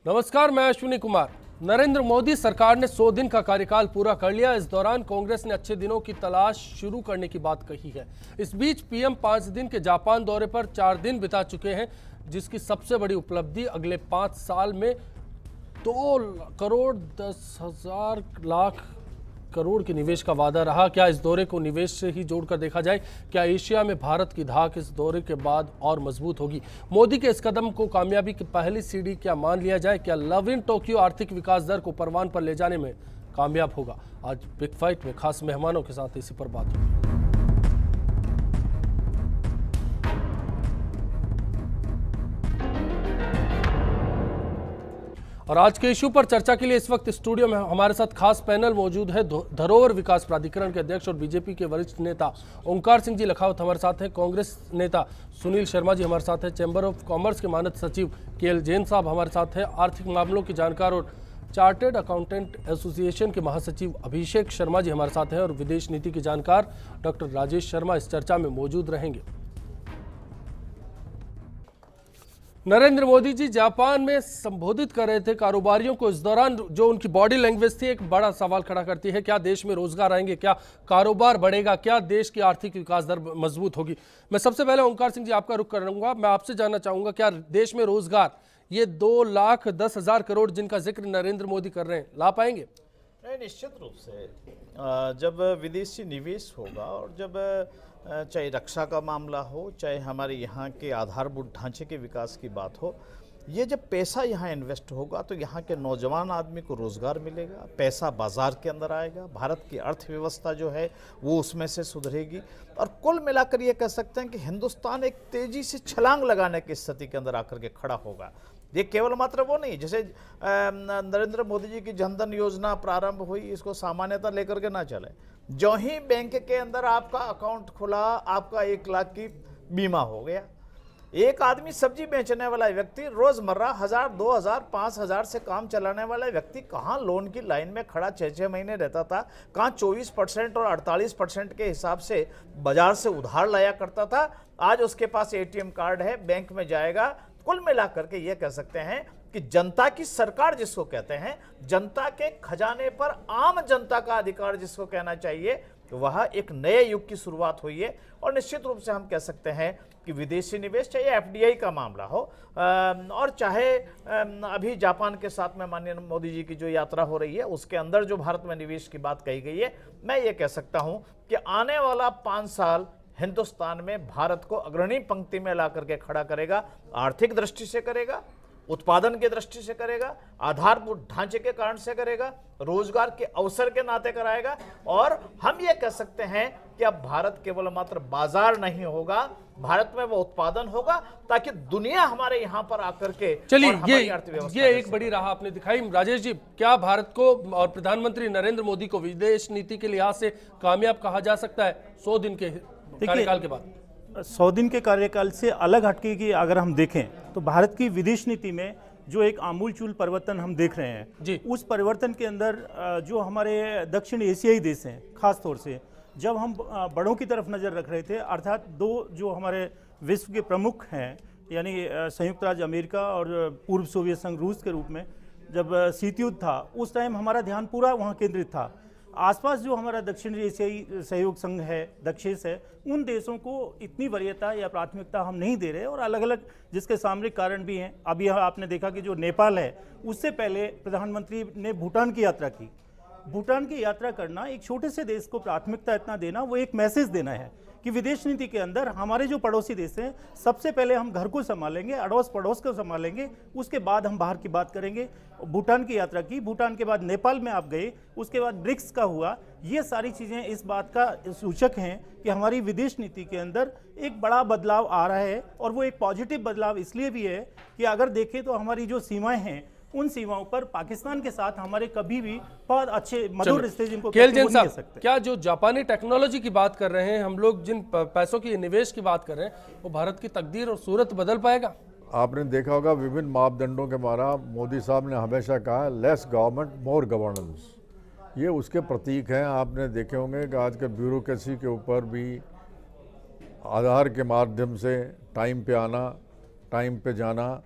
नमस्कार, मैं अश्विनी कुमार। नरेंद्र मोदी सरकार ने 100 दिन का कार्यकाल पूरा कर लिया। इस दौरान कांग्रेस ने अच्छे दिनों की तलाश शुरू करने की बात कही है। इस बीच पीएम 5 दिन के जापान दौरे पर 4 दिन बिता चुके हैं, जिसकी सबसे बड़ी उपलब्धि अगले 5 साल में 2,10,00,000 करोड़ के निवेश का वादा रहा। क्या इस दौरे को निवेश से ही जोड़कर देखा जाए? क्या एशिया में भारत की धाक इस दौरे के बाद और मजबूत होगी? मोदी के इस कदम को कामयाबी की पहली सीढ़ी क्या मान लिया जाए? क्या लव इन टोक्यो आर्थिक विकास दर को परवान पर ले जाने में कामयाब होगा? आज बिग फाइट में खास मेहमानों के साथ इसी पर बात होगी। और आज के इशू पर चर्चा के लिए इस वक्त स्टूडियो में हमारे साथ खास पैनल मौजूद है। धरोहर विकास प्राधिकरण के अध्यक्ष और बीजेपी के वरिष्ठ नेता ओंकार सिंह जी लखावत हमारे साथ हैं। कांग्रेस नेता सुनील शर्मा जी हमारे साथ हैं। चैम्बर ऑफ कॉमर्स के मानद सचिव केएल जैन साहब हमारे साथ हैं। आर्थिक मामलों के जानकार और चार्टर्ड अकाउंटेंट एसोसिएशन के महासचिव अभिषेक शर्मा जी हमारे साथ हैं। और विदेश नीति के जानकार डॉक्टर राजेश शर्मा इस चर्चा में मौजूद रहेंगे। नरेंद्र मोदी जी जापान में संबोधित कर रहे थे कारोबारियों को। इस दौरान जो उनकी बॉडी लैंग्वेज थी एक बड़ा सवाल खड़ा करती है। क्या देश में रोजगार आएंगे? क्या कारोबार बढ़ेगा? क्या देश की आर्थिक विकास दर मजबूत होगी? मैं सबसे पहले ओंकार सिंह जी आपका रुख करूंगा। मैं आपसे जानना चाहूंगा, क्या देश में रोजगार ये 2,10,000 करोड़ जिनका जिक्र नरेंद्र मोदी कर रहे हैं ला पाएंगे? निश्चित रूप से जब विदेशी निवेश होगा और जब चाहे रक्षा का मामला हो, चाहे हमारे यहाँ के आधारभूत ढांचे के विकास की बात हो, ये जब पैसा यहाँ इन्वेस्ट होगा तो यहाँ के नौजवान आदमी को रोज़गार मिलेगा, पैसा बाजार के अंदर आएगा, भारत की अर्थव्यवस्था जो है वो उसमें से सुधरेगी। और कुल मिलाकर ये कह सकते हैं कि हिंदुस्तान एक तेज़ी से छलांग लगाने की स्थिति के अंदर आकर के खड़ा होगा। ये केवल मात्र वो नहीं, जैसे नरेंद्र मोदी जी की जनधन योजना प्रारंभ हुई, इसको सामान्यता लेकर के ना चले। जो ही बैंक के अंदर आपका अकाउंट खुला, आपका 1 लाख की बीमा हो गया। एक आदमी सब्जी बेचने वाला व्यक्ति रोजमर्रा 1,000, 2,000, 5,000 से काम चलाने वाला व्यक्ति कहाँ लोन की लाइन में खड़ा 6-6 महीने रहता था, कहाँ 24% और 48% के हिसाब से बाजार से उधार लाया करता था। आज उसके पास एटीएम कार्ड है, बैंक में जाएगा। कुल मिलाकर के ये कह सकते हैं कि जनता की सरकार जिसको कहते हैं, जनता के खजाने पर आम जनता का अधिकार जिसको कहना चाहिए, वह एक नए युग की शुरुआत हुई है। और निश्चित रूप से हम कह सकते हैं कि विदेशी निवेश, चाहे एफडीआई का मामला हो और चाहे अभी जापान के साथ में माननीय मोदी जी की जो यात्रा हो रही है उसके अंदर जो भारत में निवेश की बात कही गई है, मैं ये कह सकता हूं कि आने वाला 5 साल हिंदुस्तान में भारत को अग्रणी पंक्ति में ला करके खड़ा करेगा। आर्थिक दृष्टि से करेगा, उत्पादन की दृष्टि से करेगा, आधारभूत ढांचे के कारण से करेगा, रोजगार के अवसर के नाते कराएगा। और हम ये कह सकते हैं कि अब भारत केवल मात्र बाजार नहीं होगा, भारत में वो उत्पादन होगा ताकि दुनिया हमारे यहाँ पर आकर के चलिए ये एक बड़ी राह आपने दिखाई। राजेश जी, क्या भारत को और प्रधानमंत्री नरेंद्र मोदी को विदेश नीति के लिहाज से कामयाब कहा जा सकता है 100 दिन के कार्यकाल के बाद? 100 दिन के कार्यकाल से अलग हटके की अगर हम देखें तो भारत की विदेश नीति में जो एक आमूलचूल परिवर्तन हम देख रहे हैं, उस परिवर्तन के अंदर जो हमारे दक्षिण एशियाई देश हैं, खास तौर से जब हम बड़ों की तरफ नज़र रख रहे थे, अर्थात 2 जो हमारे विश्व के प्रमुख हैं, यानी संयुक्त राज्य अमेरिका और पूर्व सोवियत संघ रूस के रूप में, जब शीत युद्ध था उस टाइम हमारा ध्यान पूरा वहाँ केंद्रित था। आसपास जो हमारा दक्षिण एशियाई सहयोग संघ है, दक्षेश है, उन देशों को इतनी वरीयता या प्राथमिकता हम नहीं दे रहे और अलग अलग जिसके सामरिक कारण भी हैं। अभी यहाँ आपने देखा कि जो नेपाल है, उससे पहले प्रधानमंत्री ने भूटान की यात्रा की। भूटान की यात्रा करना, एक छोटे से देश को प्राथमिकता इतना देना, वो एक मैसेज देना है कि विदेश नीति के अंदर हमारे जो पड़ोसी देश हैं, सबसे पहले हम घर को संभालेंगे, अड़ोस पड़ोस को संभालेंगे, उसके बाद हम बाहर की बात करेंगे। भूटान की यात्रा की, भूटान के बाद नेपाल में आप गए, उसके बाद ब्रिक्स का हुआ। ये सारी चीज़ें इस बात का सूचक हैं कि हमारी विदेश नीति के अंदर एक बड़ा बदलाव आ रहा है। और वो एक पॉजिटिव बदलाव इसलिए भी है कि अगर देखें तो हमारी जो सीमाएँ हैं, उन सीमाओं पर पाकिस्तान के साथ हमारे कभी भी बहुत अच्छे मधुर रिश्ते जिनको केएल जैन साहब, क्या जो जापानी टेक्नोलॉजी की बात कर रहे हैं हम लोग, जिन पैसों की निवेश की बात कर रहे हैं, वो भारत की तकदीर और सूरत बदल पाएगा? आपने देखा होगा विभिन्न मापदंडों के द्वारा मोदी साहब ने हमेशा कहा है लेस गवर्नमेंट मोर गवर्नेंस। ये उसके प्रतीक हैं। आपने देखे होंगे कि आज के ब्यूरोक्रेसी के ऊपर भी आधार के माध्यम से टाइम पे आना, टाइम पे जाना,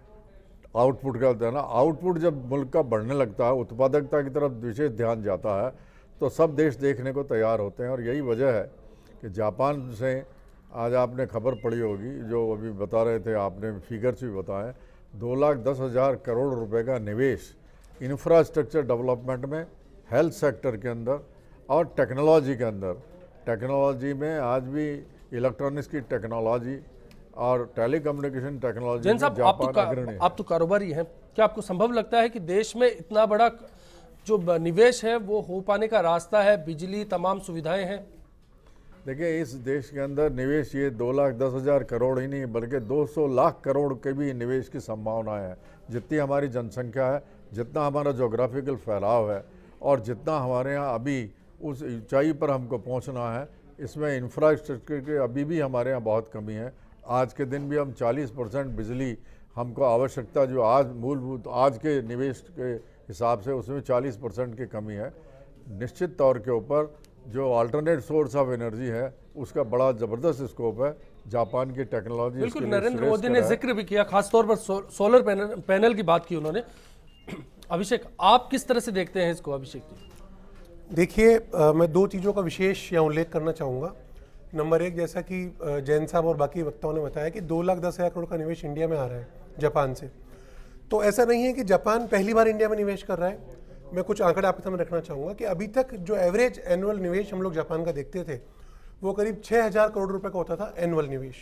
आउटपुट का होता है ना, आउटपुट जब मुल्क का बढ़ने लगता है, उत्पादकता की तरफ विशेष ध्यान जाता है, तो सब देश देखने को तैयार होते हैं। और यही वजह है कि जापान से आज आपने खबर पढ़ी होगी, जो अभी बता रहे थे आपने, फिगर्स भी बताए, 2,10,000 करोड़ रुपए का निवेश इंफ्रास्ट्रक्चर डेवलपमेंट में, हेल्थ सेक्टर के अंदर और टेक्नोलॉजी के अंदर। टेक्नोलॉजी में आज भी इलेक्ट्रॉनिक्स की टेक्नोलॉजी और टेलीकम्युनिकेशन टेक्नोलॉजी जैन में साहब, जापान अग्रणी है। आप तो कारोबारी हैं, क्या आपको संभव लगता है कि देश में इतना बड़ा जो निवेश है वो हो पाने का रास्ता है? बिजली, तमाम सुविधाएं हैं। देखिए, इस देश के अंदर निवेश ये 2,10,000 करोड़ ही नहीं बल्कि 200 लाख करोड़ के भी निवेश की संभावनाएं है। जितनी हमारी जनसंख्या है, जितना हमारा जोग्राफिकल फैलाव है और जितना हमारे यहाँ अभी उस ऊंचाई पर हमको पहुँचना है, इसमें इंफ्रास्ट्रक्चर की अभी भी हमारे यहाँ बहुत कमी है। आज के दिन भी हम 40% बिजली हमको आवश्यकता जो आज मूलभूत आज के निवेश के हिसाब से उसमें 40% की कमी है। निश्चित तौर के ऊपर जो अल्टरनेट सोर्स ऑफ एनर्जी है उसका बड़ा ज़बरदस्त स्कोप है। जापान की टेक्नोलॉजी बिल्कुल, नरेंद्र मोदी ने जिक्र भी किया, खासतौर पर सोलर पैनल की बात की उन्होंने। अभिषेक, आप किस तरह से देखते हैं इसको? अभिषेक जी, देखिए, मैं दो चीज़ों का विशेष यहाँ उल्लेख करना चाहूँगा। नंबर एक, जैसा कि जैन साहब और बाकी वक्ताओं ने बताया कि 2,10,000 करोड़ का निवेश इंडिया में आ रहा है जापान से। तो ऐसा नहीं है कि जापान पहली बार इंडिया में निवेश कर रहा है। मैं कुछ आंकड़े आपके सामने रखना चाहूँगा कि अभी तक जो एवरेज एनुअल निवेश हम लोग जापान का देखते थे वो करीब 6,000 करोड़ रुपए का होता था एनुअल निवेश।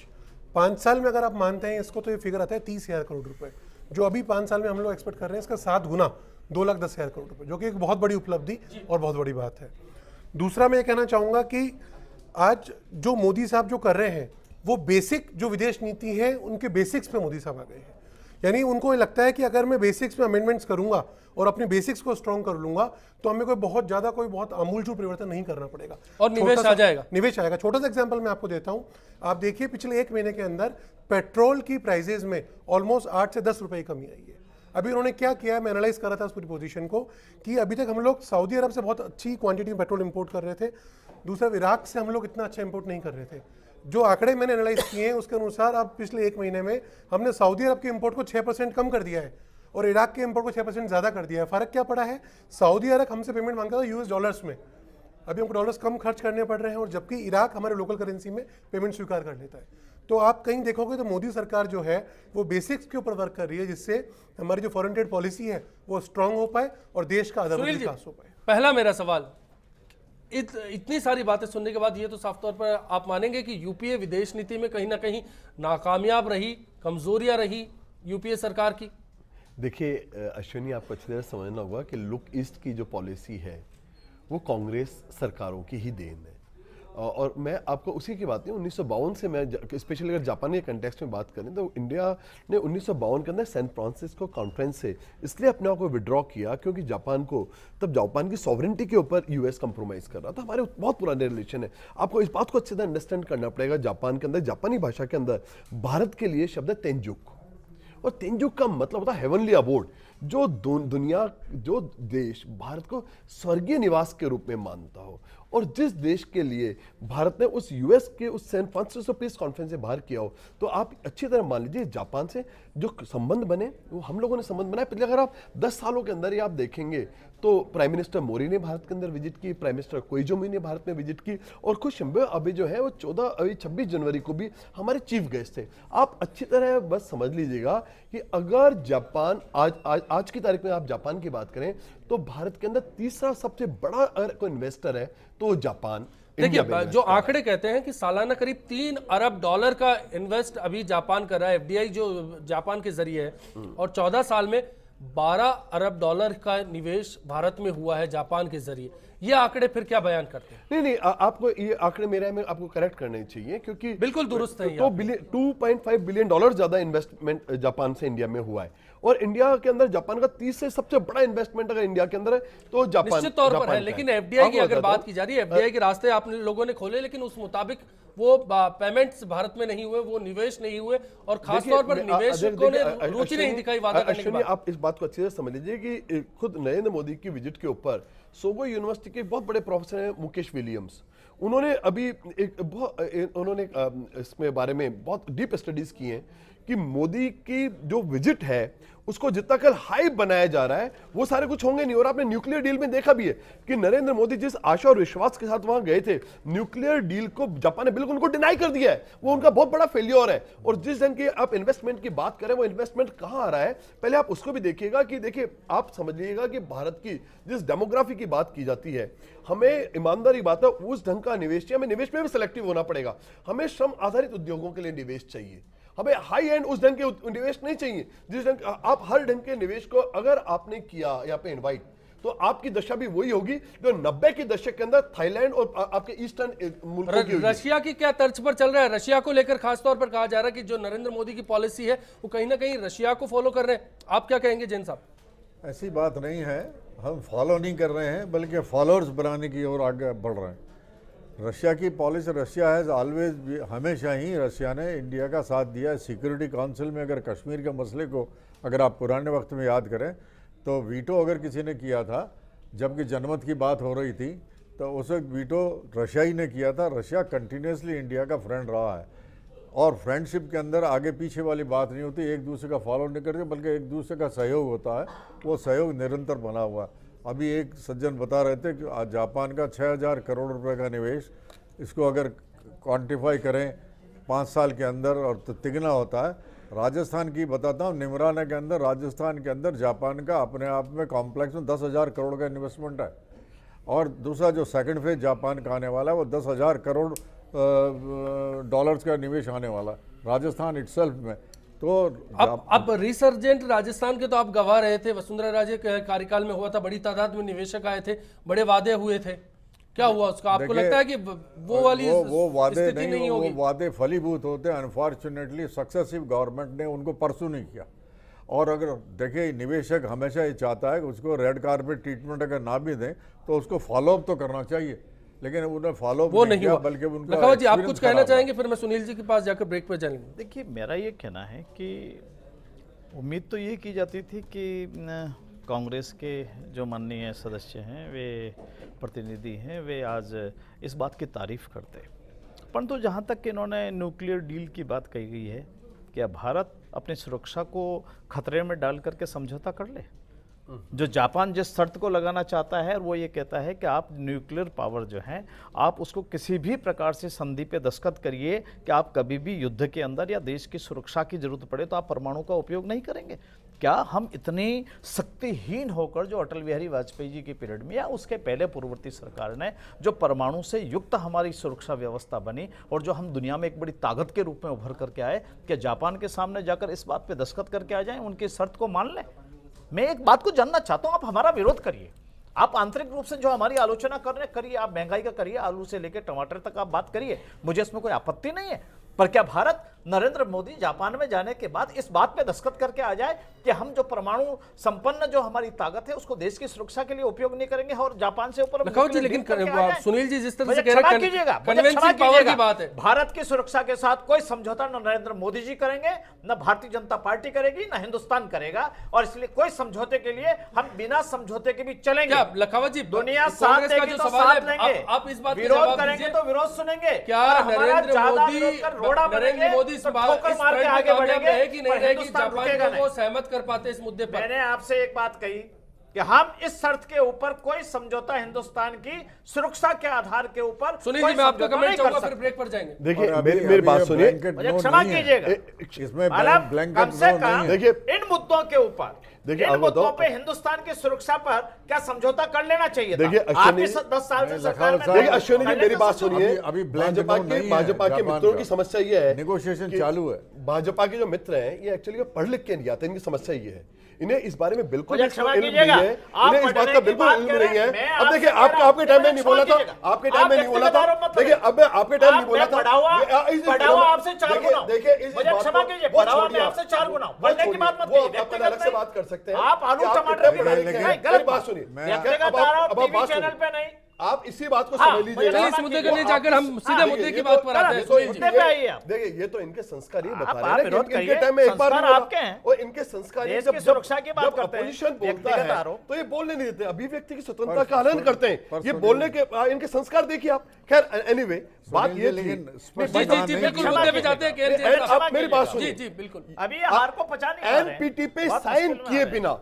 5 साल में अगर आप मानते हैं इसको तो ये फिगर आता है 30,000 करोड़ रुपए, जो अभी 5 साल में हम लोग एक्सपेक्ट कर रहे हैं इसका 7 गुना 2,10,000 करोड़ रुपए, जो कि एक बहुत बड़ी उपलब्धि और बहुत बड़ी बात है। दूसरा मैं ये कहना चाहूँगा कि आज जो मोदी साहब जो कर रहे हैं वो बेसिक जो विदेश नीति है उनके बेसिक्स पे मोदी साहब आ गए हैं। यानी उनको लगता है कि अगर मैं बेसिक्स में अमेंडमेंट्स करूंगा और अपने बेसिक्स को स्ट्रॉन्ग कर लूंगा तो हमें कोई बहुत आमूलचूल परिवर्तन नहीं करना पड़ेगा और निवेश आ जाएगा। निवेश आएगा। छोटा सा एग्जांपल मैं आपको देता हूं। आप देखिए, पिछले 1 महीने के अंदर पेट्रोल की प्राइसेज में ऑलमोस्ट 8 से 10 रुपए की कमी आई है। अभी उन्होंने क्या किया है, मैं एनालाइज कर रहा था उस पूरी पोजीशन को, कि अभी तक हम लोग सऊदी अरब से बहुत अच्छी क्वांटिटी में पेट्रोल इंपोर्ट कर रहे थे। दूसरा, इराक से हम लोग इतना अच्छा इंपोर्ट नहीं कर रहे थे। जो आंकड़े मैंने एनालाइज किए हैं उसके अनुसार अब पिछले 1 महीने में हमने सऊदी अरब के इंपोर्ट को 6% कम कर दिया है और इराक के इंपोर्ट को 6% ज़्यादा कर दिया है। फ़र्क क्या पड़ा है? सऊदी अरब हमसे पेमेंट मांगता था यूएस डॉलर्स में, अभी हमको डॉलर्स कम खर्च करने पड़ रहे हैं, और जबकि इराक हमारे लोकल करेंसी में पेमेंट स्वीकार कर लेता है। तो आप कहीं देखोगे तो मोदी सरकार जो है वो बेसिक्स के ऊपर वर्क कर रही है, जिससे हमारी जो फॉरेन ट्रेड पॉलिसी है वो स्ट्रांग हो पाए और देश का आधारभूत विकास हो पाए। पहला मेरा सवाल, इतनी सारी बातें सुनने के बाद ये तो साफ तौर पर आप मानेंगे कि यूपीए विदेश नीति में कहीं ना कहीं नाकामयाब रही, कमजोरियां रही यूपीए सरकार की? देखिए अश्विनी, आपको अच्छी तरह समझना होगा कि लुक ईस्ट की जो पॉलिसी है वो कांग्रेस सरकारों की ही देन है। और मैं आपको उसी की बात नहीं, 1952 से मैं स्पेशली अगर जापान के कंटेक्स्ट में बात करें तो इंडिया ने 1952 के अंदर सैन फ्रांसिस्को कॉन्फ्रेंस से इसलिए अपने आप को विड्रॉ किया क्योंकि जापान की सॉवरेनिटी के ऊपर यूएस कंप्रोमाइज कर रहा था। हमारे बहुत पुराने रिलेशन है। आपको इस बात को अच्छे से अंडरस्टैंड करना पड़ेगा। जापान के अंदर, जापानी भाषा के अंदर भारत के लिए शब्द है तेंजुक, और तेंजुक का मतलब होता है हेवनली अबोर्ड। जो जो देश भारत को स्वर्गीय निवास के रूप में मानता हो, और जिस देश के लिए भारत ने उस यूएस के उस सैन फ्रांसिस्को पीस कॉन्फ्रेंस से बाहर किया हो, तो आप अच्छी तरह मान लीजिए जापान से जो संबंध बने वो हम लोगों ने संबंध बनाए। पिछले अगर आप 10 सालों के अंदर ही आप देखेंगे तो प्राइम मिनिस्टर मोरी ने भारत के अंदर विजिट की, प्राइम मिनिस्टर कोइजुमी ने भारत में विजिट की, और खुद शिंबे अबे जो है वो 26 जनवरी को भी हमारे चीफ गेस्ट थे। आप अच्छी तरह बस समझ लीजिएगा कि अगर जापान आज की तारीख में आप जापान की बात करें तो भारत के अंदर तीसरा सबसे बड़ा अगर कोई इन्वेस्टर है तो जापान। देखिए, जो आंकड़े कहते हैं कि सालाना करीब $3 अरब का इन्वेस्ट अभी जापान कर रहा है, एफडीआई जो जापान के जरिए है, और 14 साल में $12 अरब का निवेश भारत में हुआ है जापान के जरिए। ये आंकड़े फिर क्या बयान करते हैं? नहीं, आपको ये आंकड़े मेरे में आपको करेक्ट करने चाहिए क्योंकि बिल्कुल दुरुस्त है। तो $2.5 बिलियन ज्यादा इन्वेस्टमेंट जापान से इंडिया में हुआ है, और इंडिया के अंदर जापान का तीसरे सबसे बड़ा इन्वेस्टमेंट अगर इंडिया के अंदर है तो जापान निश्चित तौर पर है। लेकिन एफडीआई की अगर बात की जा रही है, एफडीआई के रास्ते आप लोगों ने खोले, लेकिन उस मुताबिक वो पेमेंट्स भारत में नहीं हुए, वो निवेश नहीं हुए, और खासतौर पर निवेशकों ने रुचि नहीं दिखाई वादा करने के बाद। आप इस बात को अच्छे से समझ लीजिए कि खुद नरेंद्र मोदी की विजिट के ऊपर सोबो यूनिवर्सिटी के बहुत बड़े प्रोफेसर हैं मुकेश विलियम्स, उन्होंने अभी उन्होंने इसमें बारे में बहुत डीप स्टडीज की हैं कि मोदी की जो विजिट है उसको जितना कल हाइप बनाया जा रहा है वो सारे कुछ होंगे नहीं। और आपने न्यूक्लियर डील में देखा भी है कि नरेंद्र मोदी जिस आशा और विश्वास के साथ वहां गए थे, न्यूक्लियर डील को जापान ने बिल्कुल उनको डिनाई कर दिया है। वो उनका बहुत बड़ा फेलियर है। और जिस ढंग की आप इन्वेस्टमेंट की बात करें, वो इन्वेस्टमेंट कहां आ रहा है पहले आप उसको भी देखिएगा कि देखिए आप समझिएगा कि भारत की जिस डेमोग्राफी की बात की जाती है, हमें ईमानदारी बात है उस ढंग का निवेश चाहिए। हमें निवेश में भी सिलेक्टिव होना पड़ेगा। हमें श्रम आधारित उद्योगों के लिए निवेश चाहिए। हमें हाई एंड उस ढंग के निवेश नहीं चाहिए जिस ढंग आप हर ढंग के निवेश को अगर आपने किया यहाँ पे इनवाइट, तो आपकी दशा भी वही होगी जो 90 के दशक के अंदर थाईलैंड और आपके ईस्टर्न मुल्कों की हुई। रशिया की क्या तर्ज पर चल रहा है? रशिया को लेकर खासतौर पर कहा जा रहा है कि जो नरेंद्र मोदी की पॉलिसी है वो कहीं ना कहीं रशिया को फॉलो कर रहे हैं। आप क्या कहेंगे जैन साहब? ऐसी बात नहीं है, हम फॉलो नहीं कर रहे हैं बल्कि फॉलोअर्स बनाने की ओर आगे बढ़ रहे हैं। रशिया की पॉलिसी, रशिया हैज़ ऑलवेज, हमेशा ही रशिया ने इंडिया का साथ दिया है। सिक्योरिटी काउंसिल में अगर कश्मीर के मसले को अगर आप पुराने वक्त में याद करें तो वीटो अगर किसी ने किया था, जबकि जनमत की बात हो रही थी, तो उस वक्त वीटो रशिया ही ने किया था। रशिया कंटिन्यूसली इंडिया का फ्रेंड रहा है और फ्रेंडशिप के अंदर आगे पीछे वाली बात नहीं होती, एक दूसरे का फॉलो नहीं करते बल्कि एक दूसरे का सहयोग होता है। वो सहयोग निरंतर बना हुआ है। अभी एक सज्जन बता रहे थे कि जापान का 6000 करोड़ रुपए का निवेश, इसको अगर क्वांटिफाई करें 5 साल के अंदर और तो तिगना होता है। राजस्थान की बताता हूँ, निमराना के अंदर, राजस्थान के अंदर जापान का अपने आप में कॉम्प्लेक्स में 10,000 करोड़ का इन्वेस्टमेंट है। और दूसरा जो सेकंड फेज जापान का आने वाला है वो 10,000 करोड़ डॉलर्स का निवेश आने वाला राजस्थान इटसेल्फ में। तो अब रिसर्जेंट राजस्थान के तो आप गवाह रहे थे, वसुंधरा राजे के कार्यकाल में हुआ था, बड़ी तादाद में निवेशक आए थे, बड़े वादे हुए थे, क्या हुआ उसका? आपको लगता है कि वो वाली वो वादे नहीं होगी? वो वादे फलीभूत होते हैं। अनफॉर्चुनेटली सक्सेसिव गवर्नमेंट ने उनको परसू नहीं किया। और अगर देखिए, निवेशक हमेशा ये चाहता है कि उसको रेड कार्पेट ट्रीटमेंट अगर ना भी दें तो उसको फॉलोअप तो करना चाहिए, लेकिन उन्हें फॉलोअप वो नहीं हुआ। बल्कि उनका लखावत जी, आप कुछ कहना चाहेंगे? फिर मैं सुनील जी के पास जाकर ब्रेक पर जाएंगे। देखिए, मेरा ये कहना है कि उम्मीद तो ये की जाती थी कि कांग्रेस के जो माननीय सदस्य हैं, वे प्रतिनिधि हैं, वे आज इस बात की तारीफ करते। परंतु जहाँ तक कि इन्होंने न्यूक्लियर डील की बात कही गई है, क्या भारत अपनी सुरक्षा को खतरे में डाल करके समझौता कर ले? जो जापान जिस शर्त को लगाना चाहता है वो ये कहता है कि आप न्यूक्लियर पावर जो है, आप उसको किसी भी प्रकार से संधि पे दस्तखत करिए कि आप कभी भी युद्ध के अंदर या देश की सुरक्षा की जरूरत पड़े तो आप परमाणु का उपयोग नहीं करेंगे। क्या हम इतनी शक्तिहीन होकर, जो अटल बिहारी वाजपेयी जी के पीरियड में या उसके पहले पूर्ववर्ती सरकार ने जो परमाणु से युक्त हमारी सुरक्षा व्यवस्था बनी और जो हम दुनिया में एक बड़ी ताकत के रूप में उभर करके आए, क्या जापान के सामने जाकर इस बात पे दस्तखत करके आ जाएं, उनकी शर्त को मान लें? मैं एक बात को जानना चाहता हूं, आप हमारा विरोध करिए, आप आंतरिक रूप से जो हमारी आलोचना कर रहे हैं करिए, आप महंगाई का करिए, आलू से लेकर टमाटर तक आप बात करिए, मुझे इसमें कोई आपत्ति नहीं है। पर क्या भारत, नरेंद्र मोदी जापान में जाने के बाद इस बात पे दस्तखत करके आ जाए कि हम जो परमाणु संपन्न जो हमारी ताकत है उसको देश की सुरक्षा के लिए उपयोग नहीं करेंगे और जापान से ऊपर? लेकिन सुनील जी जिस तरह से कह क्षमा रहे कीजिएगा, कन्वेंसिंग पावर की बात है, भारत की सुरक्षा के साथ कोई समझौता न नरेंद्र मोदी जी करेंगे, न भारतीय जनता पार्टी करेगी, न हिंदुस्तान करेगा, और इसलिए कोई समझौते के लिए हम बिना समझौते के भी चलेंगे। क्या लखावत जी, दुनिया साथ देगी तो साथ लेंगे, आप इस बात विरोध करेंगे तो विरोध सुनेंगे। क्या नरेंद्र मोदी इस पॉइंट पे कामयाब है कि नहीं है कि जापान को सहमत कर पाते इस मुद्दे पर? मैंने आपसे एक बात कही कि हम इस शर्त के ऊपर कोई समझौता हिंदुस्तान की सुरक्षा के आधार के ऊपर। सुनील जी, मैं आपका कमेंट चाहूंगा, फिर ब्रेक पर जाएंगे। देखिए, मेरी बात सुनिए, क्षमा कीजिएगा, इसमें कम से कम देखिए इन मुद्दों के ऊपर, इन मुद्दों पे हिंदुस्तान की सुरक्षा पर क्या समझौता कर लेना चाहिए? देखिए, आपकी 10 साल से सरकार में, देखिए अश्विनी जी, मेरी बात सुनिए, अभी भाजपा के मित्रों की समस्या ये है, नेगोशिएशन चालू है। भाजपा के जो मित्र हैं ये एक्चुअली पढ़ लिख के नहीं आते, इनकी समस्या ये है, इन्हें इस बारे में बिल्कुल इन्हें इस बात का बिल्कुल इल्म नहीं है। अब देखिए, आपके टाइम में नहीं बोला था, आपके टाइम में नहीं बोला था, देखिए अब आपके टाइम नहीं बोला था, आपसे 4 गुना, देखिए क्षमा कीजिए, पढ़ावा में आपसे 4 गुना, बढ़ने की बात मत कीजिए, अलग से बात कर सकते हैं। आप आलू टमाटर गलत बात सुनिए, व्यक्तिगत आरोप टीवी चैनल पे नहीं, आप इसी बात को समझ लीजिए। चलिए इस मुद्दे के लिए जाकर हम सीधे मुद्दे की बात पर आते हैं। देखिए ये तो इनके संस्कार ही बता रहे हैं कि इनके टाइम में एक बार आपके हैं और इनके संस्कार देश की सुरक्षा की बात करते हैं, अपोजिशन बोलता व्यक्तिगत है आरोप। तो ये बोलने नहीं देते, अभिव्यक्ति की स्वतंत्रता का हनन करते हैं। ये बोलने के इनके संस्कार देखिए आप। खैर एनीवे बात ये थी, जी बिल्कुल मुद्दे पे जाते हैं। आप मेरी बात सुनिए। जी बिल्कुल, अभी हार को पचा नहीं पा रहे हैं। एनपीटी पे बहुत साइन मुश्किल में किए आ रहे हैं। बिना,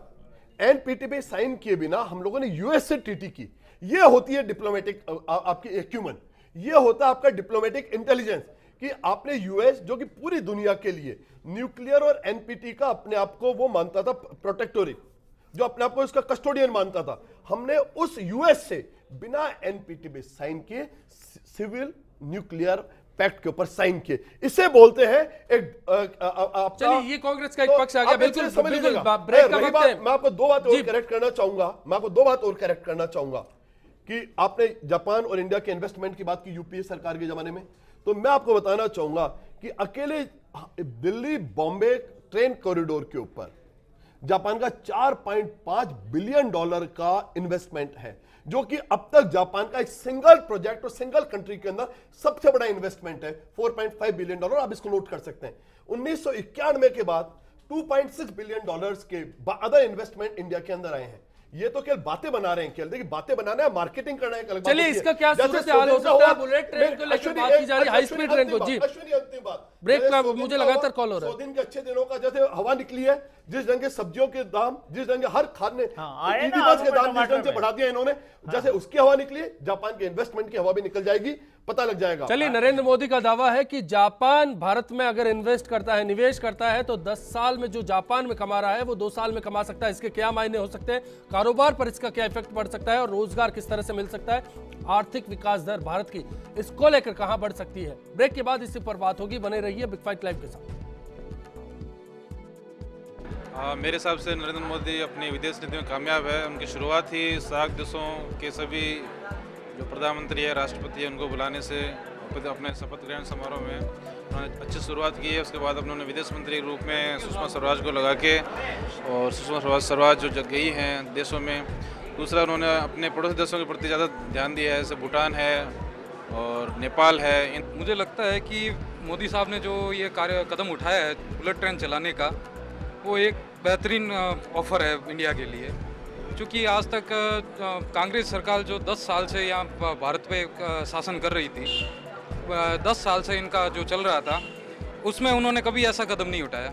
एनपीटी पे साइन किए बिना हम लोगों ने यूएस से टीटी की। ये होती है डिप्लोमेटिक आपकी एक्यूमेन, ये होता है आपका डिप्लोमेटिक इंटेलिजेंस कि आपने यूएस जो कि पूरी दुनिया के लिए न्यूक्लियर और एनपीटी का अपने आप को वो मानता था प्रोटेक्टोरेट, जो अपने आप को इसका कस्टोडियन मानता था, हमने उस यूएस से बिना एनपीटी पे साइन किए सिविल न्यूक्लियर पैक्ट के ऊपर साइन किए। इसे बोलते हैं एक चलिए ये कांग्रेस का एक पक्ष आ गया। बिल्कुल समझ बिल्कुल, लीजिएगा। ब्रेक का वक्त है। मैं आपको दो बात और करेक्ट करना चाहूंगा, कि आपने जापान और इंडिया के इन्वेस्टमेंट की बात की यूपीए सरकार के जमाने में, तो मैं आपको बताना चाहूंगा कि अकेले दिल्ली बॉम्बे ट्रेन कॉरिडोर के ऊपर जापान का $4.5 बिलियन का इन्वेस्टमेंट है, जो कि अब तक जापान का एक सिंगल प्रोजेक्ट और सिंगल कंट्री के अंदर सबसे बड़ा इन्वेस्टमेंट है। $4.5 बिलियन, आप इसको नोट कर सकते हैं। 1991 के बाद $2.6 बिलियन के अदर इन्वेस्टमेंट इंडिया के अंदर आए हैं। ये तो केवल बातें बना रहे हैं, केवल देखिए बातें बनाना है, मार्केटिंग करना है। चलिए इसका क्या सूरत हाल हो सकता है? बुलेट ट्रेन को लेकर बात की जा रही है, हाई स्पीड ट्रेन को। जी अश्विनी अंतिम बात, ब्रेक का मुझे लगातार कॉल हो रहा है। 100 दिन के अच्छे दिनों का जैसे हवा निकली है, जिस ढंग के सब्जियों के दाम, जिस ढंग के हर खाने आए ना ईडी बस के आलू में, दाम जिस ढंग से टमाटर बढ़ा दिया इन्होंने, जैसे उसकी हवा निकली है, जापान के इन्वेस्टमेंट की हवा भी निकल जाएगी, पता लग जाएगा। चलिए नरेंद्र मोदी का दावा है कि जापान भारत में अगर इन्वेस्ट करता है, निवेश करता है, तो 10 साल में जो जापान में कमा रहा है वो 2 साल में कमा सकता है। इसके क्या मायने हो सकते हैं, कारोबार पर इसका क्या इफेक्ट पड़ सकता है और रोजगार किस तरह से मिल सकता है, आर्थिक विकास दर भारत की इसको लेकर कहां बढ़ सकती है। ब्रेक के बाद इसी पर बात होगी, बने रहिए बिग फाइट लाइव के साथ। मेरे हिसाब से नरेंद्र मोदी अपनी विदेश नीति में कामयाब है। उनकी शुरुआत ही सार्क देशों के सभी जो प्रधानमंत्री है, राष्ट्रपति है, उनको बुलाने से अपने शपथ ग्रहण समारोह में उन्होंने अच्छी शुरुआत की है। उसके बाद उन्होंने विदेश मंत्री के रूप में सुषमा स्वराज को लगा के, और सुषमा स्वराज जो जग गई हैं देशों में। दूसरा, उन्होंने अपने पड़ोसी देशों के प्रति ज़्यादा ध्यान दिया है, जैसे भूटान है और नेपाल है। मुझे लगता है कि मोदी साहब ने जो ये कदम उठाया है बुलेट ट्रेन चलाने का, वो एक बेहतरीन ऑफर है इंडिया के लिए, क्योंकि आज तक कांग्रेस सरकार जो 10 साल से यहाँ भारत पे शासन कर रही थी, 10 साल से इनका जो चल रहा था उसमें उन्होंने कभी ऐसा कदम नहीं उठाया।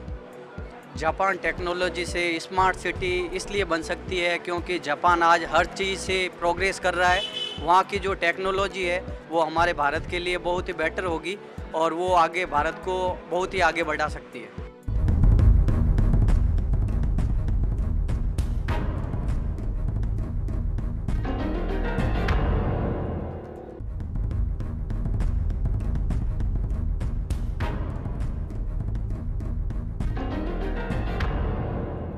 जापान टेक्नोलॉजी से स्मार्ट सिटी इसलिए बन सकती है क्योंकि जापान आज हर चीज़ से प्रोग्रेस कर रहा है। वहाँ की जो टेक्नोलॉजी है वो हमारे भारत के लिए बहुत ही बेटर होगी और वो आगे भारत को बहुत ही आगे बढ़ा सकती है।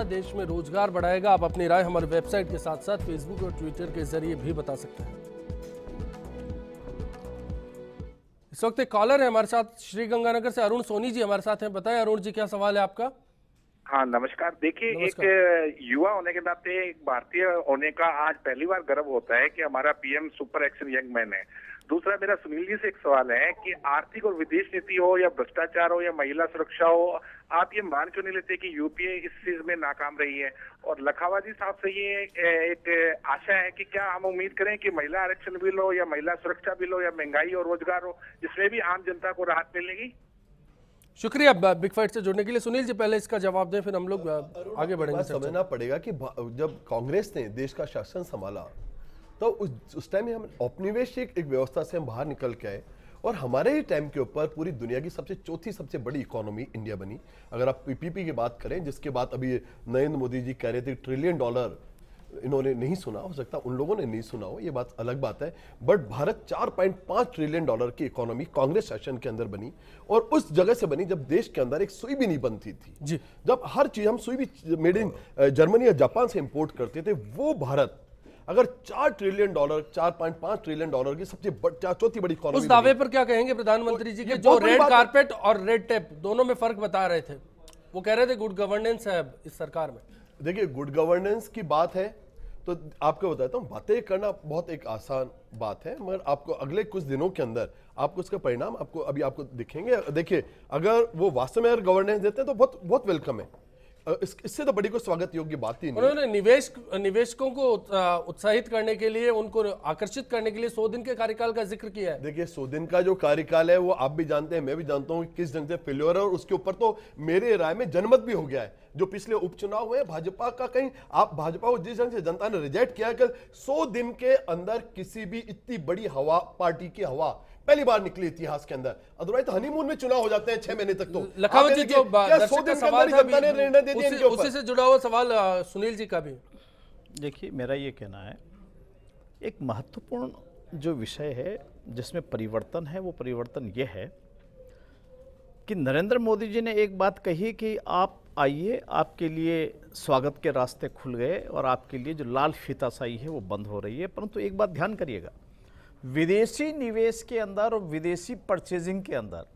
देश में रोजगार बढ़ाएगा। आप अपनी राय हमारे वेबसाइट के साथ साथ फेसबुक और ट्विटर के जरिए भी बता सकते हैं। इस वक्त एक कॉलर है हमारे साथ श्री गंगानगर से, अरुण सोनी जी हमारे साथ हैं। बताएं अरुण जी, क्या सवाल है आपका? हाँ नमस्कार। देखिए, एक युवा होने के नाते, एक भारतीय होने का आज पहली बार गर्व होता है कि हमारा PM super action young man है। दूसरा, मेरा सुनील जी से एक सवाल है कि आर्थिक और विदेश नीति हो या भ्रष्टाचार हो या महिला सुरक्षा हो, आप ये मान क्यों नहीं लेते कि यूपीए इस चीज में नाकाम रही है? और लखावाजी साहब से ये एक आशा है कि क्या हम उम्मीद करें कि महिला आरक्षण बिल हो या महिला सुरक्षा बिल हो या महंगाई और रोजगार हो, जिसमें भी आम जनता को राहत मिलेगी? शुक्रिया बिग फाइट से जुड़ने के लिए। सुनील जी पहले इसका जवाब दें, फिर हम लोग आगे बढ़ेंगे। समझना पड़ेगा कि जब कांग्रेस ने देश का शासन संभाला तो उस टाइम में हम औपनिवेशिक एक व्यवस्था से हम बाहर निकल के आए और हमारे ही टाइम के ऊपर पूरी दुनिया की चौथी सबसे बड़ी इकोनॉमी इंडिया बनी। अगर आप पीपीपी की बात करें, जिसके बाद अभी नरेंद्र मोदी जी कह रहे थे $1 ट्रिलियन, इन्होंने नहीं सुना, हो सकता उन लोगों ने नहीं सुना हो, ये बात अलग बात है। बट भारत $4.5 ट्रिलियन की इकोनॉमी कांग्रेस शासन के अंदर बनी, और उस जगह से बनी जब देश के अंदर एक सुई भी नहीं बनती थी जी। जब हर चीज हम सुई भी मेड इन जर्मनी या जापान से इंपोर्ट करते थे, वो भारत अगर $4 ट्रिलियन, $4.5 ट्रिलियन की सबसे चौथी बड़ी इकोनॉमी, उस दावे पर क्या कहेंगे प्रधानमंत्री जी के, जो रेड कारपेट और रेड टेप दोनों में फर्क बता रहे थे? वो कह रहे थे गुड गवर्नेंस है इस सरकार में। देखिए, गुड गवर्नेंस की बात है तो आपको बताता हूँ, बातें करना बहुत एक आसान बात है, मगर आपको अगले कुछ दिनों के अंदर आपको इसका परिणाम आपको दिखेंगे। देखिए, अगर वो वास्तव में अगर गवर्नेंस देते हैं तो बहुत बहुत वेलकम है। इससे तो बड़ी कोई स्वागत योग्य बात ही नहीं। उन्होंने निवेशकों को उत्साहित करने के लिए, उनको आकर्षित करने के लिए 100 दिन के कार्यकाल का जिक्र किया है। देखिए, 100 दिन का जो कार्यकाल है वो आप भी जानते हैं, मैं भी जानता हूं किस ढंग से फेल्योर है, और उसके ऊपर तो मेरे राय में जनमत भी हो गया है। जो पिछले उपचुनाव हुए भाजपा का, कहीं आप भाजपा को जिस ढंग से जनता ने रिजेक्ट किया कि 100 दिन के अंदर किसी भी इतनी बड़ी हवा, पार्टी की हवा पहली बार निकली इतिहास के अंदर। अदरवाइज तो हनीमून में चुनाव हो जाते हैं 6 महीने तक। तो लखावत जी, जो दर्शक का सवाल था, निर्णय दे दिया, उसी से जुड़ा हुआ सवाल सुनील जी का भी। देखिए, मेरा ये कहना है, एक महत्वपूर्ण जो विषय है जिसमें परिवर्तन है, वो परिवर्तन ये है कि नरेंद्र मोदी जी ने एक बात कही कि आप आइए, आपके लिए स्वागत के रास्ते खुल गए और आपके लिए जो लाल फीताशाही है वो बंद हो रही है। परंतु एक बात ध्यान करिएगा, विदेशी निवेश के अंदर और विदेशी परचेजिंग के अंदर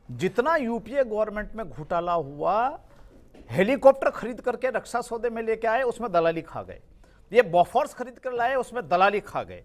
जितना यूपीए गवर्नमेंट में घोटाला हुआ, हेलीकॉप्टर खरीद करके रक्षा सौदे में लेके आए, उसमें दलाली खा गए। ये बॉफर्स खरीद कर लाए, उसमें दलाली खा गए।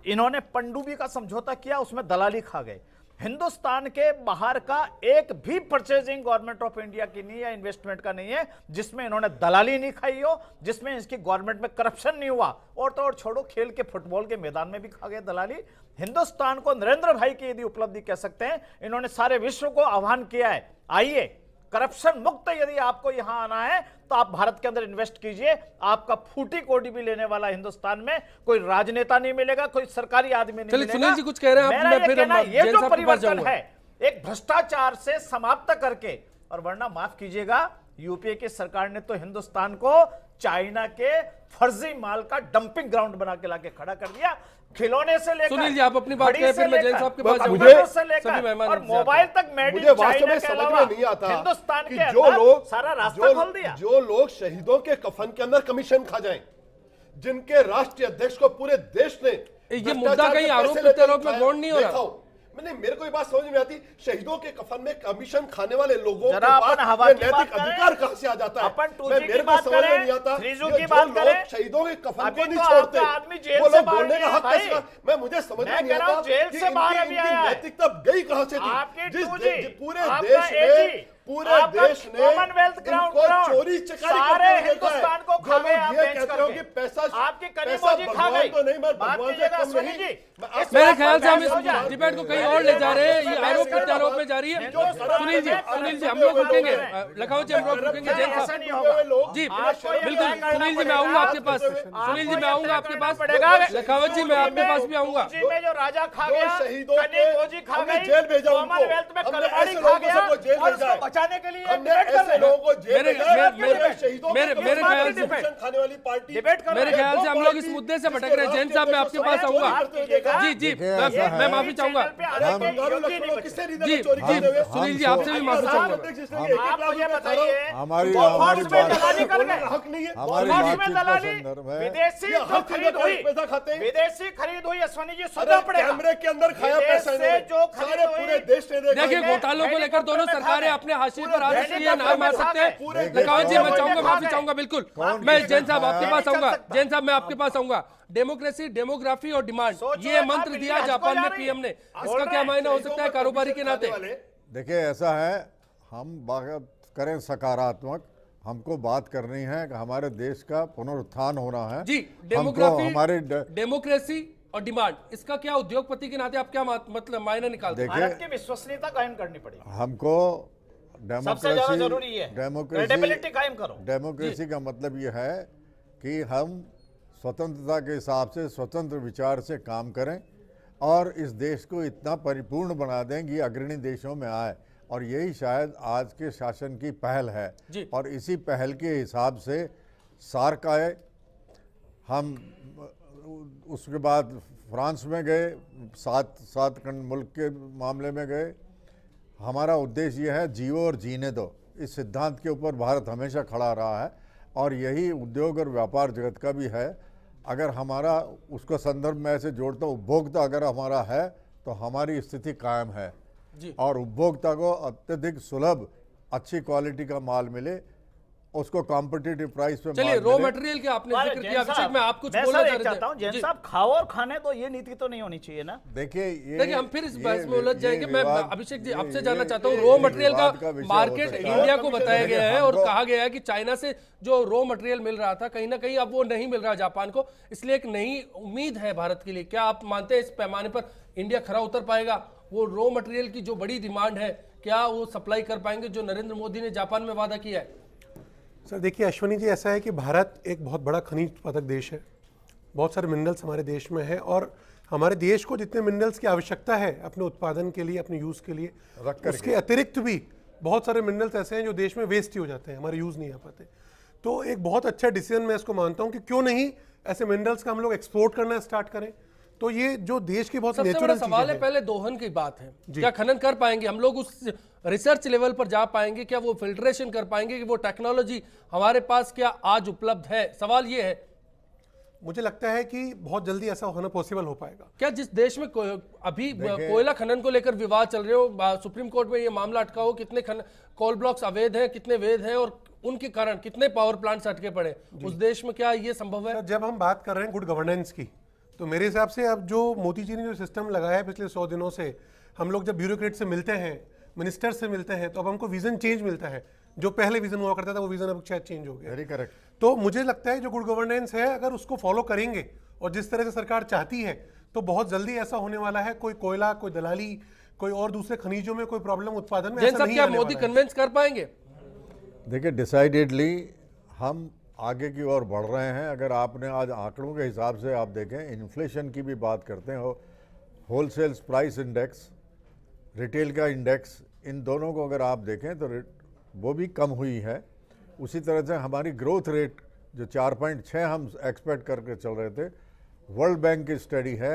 इन्होंने पनडुब्बी का समझौता किया, उसमें दलाली खा गए। हिंदुस्तान के बाहर का एक भी परचेजिंग गवर्नमेंट ऑफ इंडिया की नहीं है, इन्वेस्टमेंट का नहीं है, जिसमें इन्होंने दलाली नहीं खाई हो, जिसमें इसकी गवर्नमेंट में करप्शन नहीं हुआ। और तो और छोड़ो, खेल के फुटबॉल के मैदान में भी खा गए दलाली। हिंदुस्तान को नरेंद्र भाई की यदि उपलब्धि कह सकते हैं, इन्होंने सारे विश्व को आह्वान किया है, आइए करप्शन मुक्त यदि आपको यहां आना है तो आप भारत के अंदर इन्वेस्ट कीजिए। आपका फूटी कोडी भी लेने वाला हिंदुस्तान में कोई राजनेता नहीं मिलेगा, कोई सरकारी आदमी नहीं मिलेगा। सुनील जी कुछ कह रहे हैं, ये जो परिवर्तन है एक भ्रष्टाचार से समाप्त करके, और वरना माफ कीजिएगा, यूपीए की सरकार ने तो हिंदुस्तान को चाइना के फर्जी माल का डंपिंग ग्राउंड बना के लाके खड़ा कर दिया। खिलौने से लेकर, सुनील जी आप अपनी बात करें, फिर मैं जैन साहब के पास जाऊंगा, और मोबाइल तक मेड इन चाइना के अलावा हिंदुस्तान के अंदर सारा रास्ता खोल दिया। जो लोग शहीदों के कफन के अंदर कमीशन खा जाएं, जिनके राष्ट्रीय अध्यक्ष को पूरे देश ने, ये मुद्दा कहीं आरोप प्रत्यारोप में गौण नहीं हो रहा। मैंने, मेरे को ये बात समझ में आती, शहीदों के कफन में कमीशन खाने वाले लोगों के पास नैतिक अधिकार कहां से आ जाता है? मेरे को समझ में नहीं आता, जो लोग शहीदों के कफन को नहीं तो छोड़ते, आदमी जेल वो से लोग बोलने का हक कैसे? मैं मुझे समझ में नहीं आता जेल से बाहर अभी आया है, नैतिकता गई कहां से थी? जिस पूरे देश ने कॉमनवेल्थ ग्राउंड चोरी चकारी सारे हिंदुस्तान को खा गए आप बेच करके। पैसा आपकी करीमोजी खा गई। तो नहीं, मैं भगवान से कम नहीं। मेरे ख्याल से हम इस डिबेट को कहीं और ले जा रहे हैं, ये आरोप प्रत्यारोप में जा रही है। सुनील जी हम लोग रुकेंगे, लखावत जी हम लोग रुकेंगे, जैन साहब जी बिल्कुल। सुनील जी मैं आऊंगा आपके पास, सुनील जी मैं आऊंगा आपके पास, लखावत जी मैं आपके पास भी आऊंगा। जो राजा खा गया, कनीमोजी खा गई, जेल भेजा, कॉमनवेल्थ में कलवाड़ी खा गया, जेल भेजा, बचाने के लिए ऐसे लोगों को जेल मेरे खाने वाली पार्टी। मेरे ख्याल से हम लोग इस मुद्दे से भटक रहे हैं। जैन साहब मैं आपके पास आऊंगा। जी मैं माफी चाहूंगा। जी सुनील जी आपसे भी माफी चाहूंगा। हमारी हक नहीं है, विदेशी खरीद हुई, अश्वनी जी सुनना पड़ेगा। कैमरे के अंदर खाया पैसा जो सारे पूरे देश ने देखा। देखिए घोटालों को लेकर दोनों सरकारें अपने हाशिए पर हाथ रखिए, ना मार सकते हैं। लखावत जी मैं चाहूंगा, माफी चाहूंगा बिल्कुल। मैं जैन साहब आपके पास आऊंगा, जैन साहब मैं आपके पास आऊंगा। डेमोक्रेसी, डेमोग्राफी और डिमांड, ये मंत्र दिया जापान में पीएम ने, इसका क्या मायना हो सकता है कारोबारी के नाते? देखिए ऐसा है, हम बात करें सकारात्मक, हमको बात करनी है कि हमारे देश का पुनरुत्थान होना है। जी डेमोग्राफी, हमारे डेमोक्रेसी और डिमांड, इसका क्या उद्योगपति के नाते आप क्या मतलब मायने निकालते हैं? भारत की विश्वसनीयता कायम करनी पड़ेगी हमको। डेमोक्रेसी जरूरी है, क्रेडिबिलिटी कायम करो। डेमोक्रेसी का मतलब यह है कि हम स्वतंत्रता के हिसाब से स्वतंत्र विचार से काम करें और इस देश को इतना परिपूर्ण बना दें कि अग्रणी देशों में आए, और यही शायद आज के शासन की पहल है। और इसी पहल के हिसाब से सार्क आए, हम उसके बाद फ्रांस में गए, सात मुल्क के मामले में गए। हमारा उद्देश्य यह है जियो और जीने दो, इस सिद्धांत के ऊपर भारत हमेशा खड़ा रहा है, और यही उद्योग और व्यापार जगत का भी है। अगर हमारा उसको संदर्भ में ऐसे जोड़ता हूँ, उपभोक्ता अगर हमारा है तो हमारी स्थिति कायम है, और उपभोक्ता को अत्यधिक सुलभ अच्छी क्वालिटी का माल मिले, उसको कॉम्पिटिटिव प्राइस पे चलिए, रॉ मटेरियल के आपने जिक्र किया, अभिषेक में आप कुछ बोलना चाहता हूं। जैन साहब, खाओ और खाने दो, ये नीति तो नहीं होनी चाहिए ना। देखिए हम फिर इस बहस में उलझ जाएंगे। मैं अभिषेक जी आपसे जानना चाहता हूं, रॉ मटेरियल का मार्केट इंडिया को बताया गया है और कहा गया है कि चाइना से जो रॉ मटेरियल मिल रहा था कहीं ना कहीं अब वो नहीं मिल रहा जापान को, इसलिए एक नई उम्मीद है भारत के लिए। क्या आप मानते हैं इस पैमाने पर इंडिया खरा उतर पाएगा? वो रॉ मटेरियल की जो बड़ी डिमांड है, क्या वो सप्लाई कर पाएंगे जो नरेंद्र मोदी ने जापान में वादा किया है? सर देखिए अश्विनी जी, ऐसा है कि भारत एक बहुत बड़ा खनिज उत्पादक देश है, बहुत सारे मिनरल्स हमारे देश में है और हमारे देश को जितने मिनरल्स की आवश्यकता है अपने उत्पादन के लिए, अपने यूज़ के लिए, उसके अतिरिक्त भी बहुत सारे मिनरल्स ऐसे हैं जो देश में वेस्ट ही हो जाते हैं, हमारे यूज़ नहीं आ पाते। तो एक बहुत अच्छा डिसीजन मैं इसको मानता हूँ कि क्यों नहीं ऐसे मिनरल्स का हम लोग एक्सपोर्ट करना स्टार्ट करें। तो ये जो देश की बहुत सबसे बड़ा सवाल है, पहले दोहन की बात है, क्या खनन कर पाएंगे हम लोग? उस रिसर्च लेवल पर जा पाएंगे? क्या वो फिल्ट्रेशन कर पाएंगे? कि वो टेक्नोलॉजी हमारे पास क्या आज उपलब्ध है? सवाल ये है। मुझे लगता है कि बहुत जल्दी ऐसा होना पॉसिबल हो पाएगा। क्या जिस देश में अभी कोयला खनन को लेकर विवाद चल रहे हो, सुप्रीम कोर्ट में ये मामला अटका हो, कितने कोल ब्लॉक्स अवैध हैं, कितने वैध हैं और उनके कारण कितने पावर प्लांट्स अटके पड़े, उस देश में क्या ये संभव है? जब हम बात कर रहे हैं गुड गवर्नेंस की, तो मेरे हिसाब से अब जो मोदी जी ने जो सिस्टम लगाया है पिछले 100 दिनों से, हम लोग जब ब्यूरोक्रेट से मिलते हैं, मिनिस्टर से मिलते हैं, तो अब हमको विजन चेंज मिलता है। जो पहले विजन हुआ करता था वो विजन अब शायद चेंज हो गया। Very correct. तो मुझे लगता है जो गुड गवर्नेंस है, अगर उसको फॉलो करेंगे और जिस तरह से सरकार चाहती है, तो बहुत जल्दी ऐसा होने वाला है। कोई कोयला, कोई दलाली, कोई और दूसरे खनिजों में कोई प्रॉब्लम उत्पादन में ऐसा नहीं आने मोदी कन्विंस कर पाएंगे? देखिए, डिसाइडेडली हम आगे की ओर बढ़ रहे हैं। अगर आपने आज आंकड़ों के हिसाब से आप देखें, इन्फ्लेशन की भी बात करते हैं, होलसेल प्राइस इंडेक्स, रिटेल का इंडेक्स, इन दोनों को अगर आप देखें तो वो भी कम हुई है। उसी तरह से हमारी ग्रोथ रेट जो 4.6 हम एक्सपेक्ट करके चल रहे थे, वर्ल्ड बैंक की स्टडी है,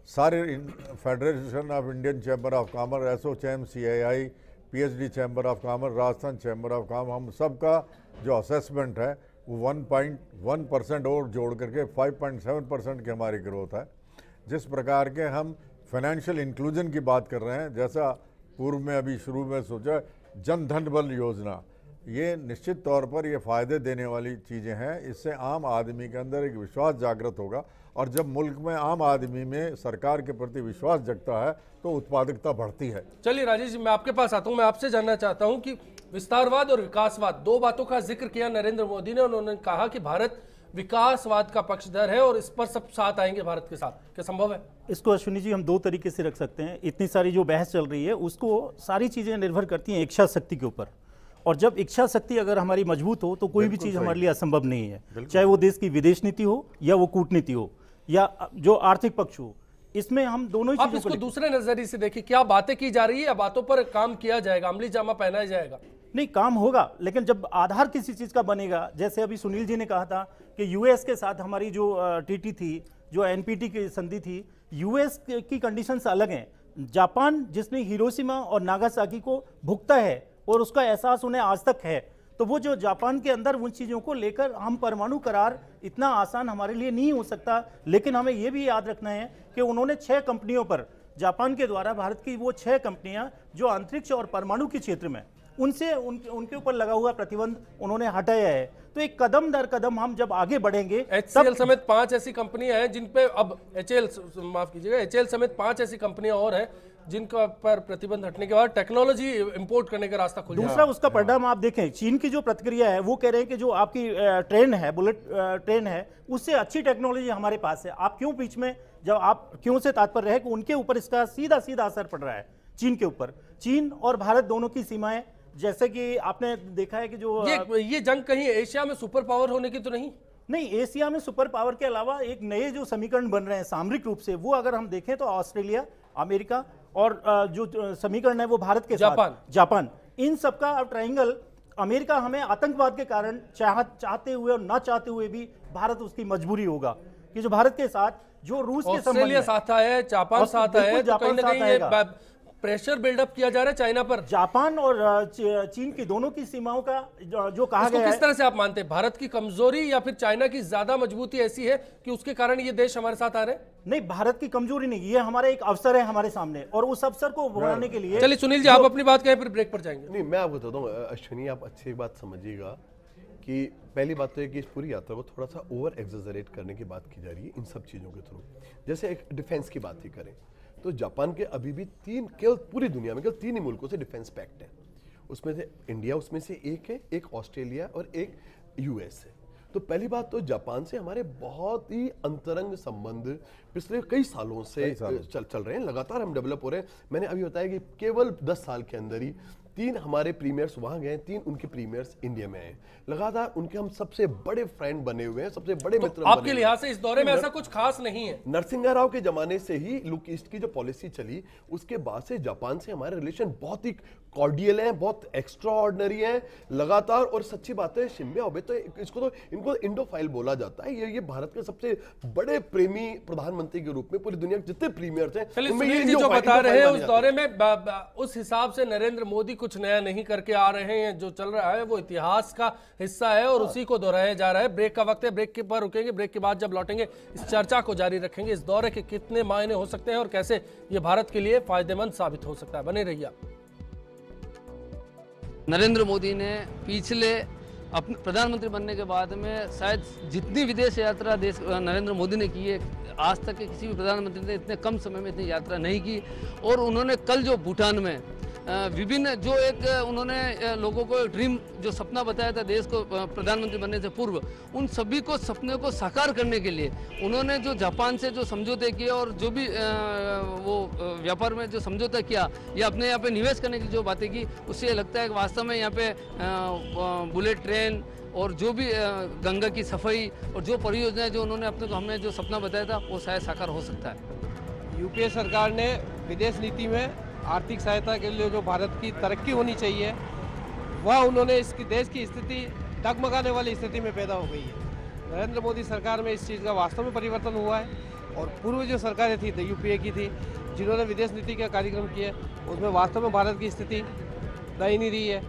सारे federation of Indian chamber of commerce, ASSOCHAM, CII, PhD chamber of commerce, Rajasthan chamber of commerce, हम सबका जो असेसमेंट है वो 1.1% और जोड़ करके 5.7% की हमारी ग्रोथ है। जिस प्रकार के हम फाइनेंशियल इंक्लूजन की बात कर रहे हैं, जैसा पूर्व में अभी शुरू में सोचा जन धन बल योजना, ये निश्चित तौर पर ये फ़ायदे देने वाली चीज़ें हैं। इससे आम आदमी के अंदर एक विश्वास जागृत होगा और जब मुल्क में आम आदमी में सरकार के प्रति विश्वास जगता है तो उत्पादकता बढ़ती है। चलिए राजेश जी, मैं आपके पास आता हूँ। मैं आपसे जानना चाहता हूँ कि विस्तारवाद और विकासवाद, दो बातों का जिक्र किया नरेंद्र मोदी ने। उन्होंने कहा कि भारत विकासवाद का पक्षधर है और इस पर सब साथ आएंगे भारत के साथ। क्या संभव है? इसको अश्विनी जी हम दो तरीके से रख सकते हैं। इतनी सारी जो बहस चल रही है उसको सारी चीज़ें निर्भर करती हैं इच्छा शक्ति के ऊपर, और जब इच्छा शक्ति अगर हमारी मजबूत हो तो कोई भी चीज़ हमारे लिए असंभव नहीं है, चाहे वो देश की विदेश नीति हो या वो कूटनीति हो या जो आर्थिक पक्ष हो। इसमें हम दोनों ही आप इसको दूसरे नजरिए से देखिए, क्या बातें की जा रही है या बातों पर काम किया जाएगा, अमली जामा पहनाया जाएगा? नहीं, काम होगा, लेकिन जब आधार किसी चीज़ का बनेगा, जैसे अभी सुनील जी ने कहा था कि यूएस के साथ हमारी जो टीटी थी, जो एनपीटी की संधि थी, यूएस की कंडीशंस अलग हैं। जापान जिसने हिरोशिमा और नागासाकी को भुगता है और उसका एहसास उन्हें आज तक है, तो वो जो जापान के अंदर उन चीज़ों को लेकर हम परमाणु करार इतना आसान हमारे लिए नहीं हो सकता। लेकिन हमें ये भी याद रखना है कि उन्होंने 6 कंपनियों पर, जापान के द्वारा भारत की वो 6 कंपनियां जो अंतरिक्ष और परमाणु के क्षेत्र में, उनसे उनके ऊपर लगा हुआ प्रतिबंध उन्होंने हटाया है। तो एक कदम दर कदम हम जब आगे बढ़ेंगे, HCL समेत 5 ऐसी कंपनियां हैं जिन पे अब HCL समेत 5 ऐसी कंपनियां और हैं जिनका पर प्रतिबंध हटने के बाद टेक्नोलॉजी इंपोर्ट करने का रास्ता खुल जाएगा। दूसरा उसका परिणाम आप देखें, चीन की जो प्रतिक्रिया है, वो कह रहे हैं कि जो आपकी ट्रेन है, बुलेट ट्रेन है, उससे अच्छी टेक्नोलॉजी हमारे पास है। आप क्यों बीच में, जब आप क्यों से तात्पर्य है कि उनके ऊपर इसका सीधा सीधा असर पड़ रहा है, चीन के ऊपर। चीन और भारत दोनों की सीमाएं, जैसे कि आपने देखा है कि जो ये जंग कहीं एशिया में सुपर पावर होने की तो नहीं, एशिया में सुपर पावर के अलावा एक नए जो समीकरण बन रहे हैं सामरिक रूप से, वो अगर हम देखें तो ऑस्ट्रेलिया, अमेरिका और जो समीकरण है वो भारत के साथ जापान, इन सबका अब ट्रायंगल। अमेरिका हमें आतंकवाद के कारण चाहते हुए और ना चाहते हुए भी भारत उसकी मजबूरी होगा कि जो भारत के साथ जो रूस के संबंध में, साथ है, जापान साथ है, तो कहीं ना कहीं प्रेशर बिल्डअप किया जा रहा है चाइना पर। जापान और चीन की दोनों की सीमाओं का जो कहा गया है, किस तरह से आप मानते हैं, भारत की कमजोरी या फिर चाइना की ज्यादा मजबूती ऐसी है कि उसके कारण ये देश हमारे साथ आ रहे हैं? नहीं, भारत की कमजोरी नहीं, ये हमारा एक अवसर है हमारे सामने, और उस अवसर को बढ़ाने के लिए। चलिए सुनील जी, आप अपनी बात कहें, फिर ब्रेक पर जाएंगे। नहीं, मैं आपको बताता हूँ अश्विनी, आप अच्छी एक बात समझिएगा कि पहली बात तो है कि इस पूरी यात्रा को थोड़ा सा ओवर एग्जेजरेट करने की बात की जा रही है इन सब चीज़ों के थ्रू। जैसे एक डिफेंस की बात ही करें तो जापान के अभी भी केवल पूरी दुनिया में केवल 3 ही मुल्कों से डिफेंस पैक्ट है। उसमें से इंडिया उसमें से एक है, एक ऑस्ट्रेलिया और एक यूएस है। तो पहली बात तो जापान से हमारे बहुत ही अंतरंग संबंध पिछले कई सालों से चल रहे हैं, लगातार हम डेवलप हो रहे हैं। मैंने अभी बताया कि केवल 10 साल के अंदर ही 3 हमारे प्रीमियर्स वहां गए, 3 उनके प्रीमियर्स इंडिया में आए। लगातार उनके हम सबसे बड़े फ्रेंड बने हुए हैं, सबसे बड़े मित्र। आपके लिहाज से इस दौरे में ऐसा कुछ खास नहीं है? नरसिंहा राव के जमाने से ही लुक ईस्ट की जो पॉलिसी चली, उसके बाद से जापान से हमारे रिलेशन बहुत ही कॉर्डियल है, बहुत एक्स्ट्रा ऑर्डिनरी है लगातार। और सच्ची बात है शिंबे आबे तो इनको इंडोफाइल बोला जाता है। ये भारत के सबसे बड़े प्रेमी प्रधानमंत्री के रूप में पूरी दुनिया के जितने प्रीमियर्स हैं उनमें ये जो बता रहे हैं उस दौरे में उस हिसाब से नरेंद्र मोदी कुछ नया नहीं करके आ रहे हैं। जो चल रहा है वो इतिहास का हिस्सा है और उसी को दोहराया जा रहा है। ब्रेक का वक्त है, ब्रेक के पर रुकेंगे, ब्रेक के बाद जब लौटेंगे इस चर्चा को जारी रखेंगे। इस दौरे के कितने मायने हो सकते हैं और कैसे ये भारत के लिए फायदेमंद साबित हो सकता है, बने रहिए। नरेंद्र मोदी ने पिछले अपने प्रधानमंत्री बनने के बाद में शायद जितनी विदेश यात्रा देश नरेंद्र मोदी ने की है, आज तक के किसी भी प्रधानमंत्री ने इतने कम समय में इतनी यात्रा नहीं की। और उन्होंने कल जो भूटान में विभिन्न जो एक उन्होंने लोगों को ड्रीम जो सपना बताया था देश को प्रधानमंत्री बनने से पूर्व, उन सभी को सपने को साकार करने के लिए उन्होंने जो जापान से जो समझौते किए और जो भी वो व्यापार में जो समझौता किया या अपने यहाँ पे निवेश करने की जो बातें की, उससे लगता है कि वास्तव में यहाँ पे बुलेट ट्रेन और जो भी गंगा की सफाई और जो परियोजनाएं जो उन्होंने अपने को हमें जो सपना बताया था वो शायद साकार हो सकता है। यूपीए सरकार ने विदेश नीति में आर्थिक सहायता के लिए जो भारत की तरक्की होनी चाहिए वह उन्होंने इसकी देश की स्थिति डगमगाने वाली स्थिति में पैदा हो गई है। नरेंद्र मोदी सरकार में इस चीज़ का वास्तव में परिवर्तन हुआ है। और पूर्व जो सरकारें थी यूपीए की थी, जिन्होंने विदेश नीति का कार्यक्रम किया, उसमें वास्तव में भारत की स्थिति दयनीय रही है।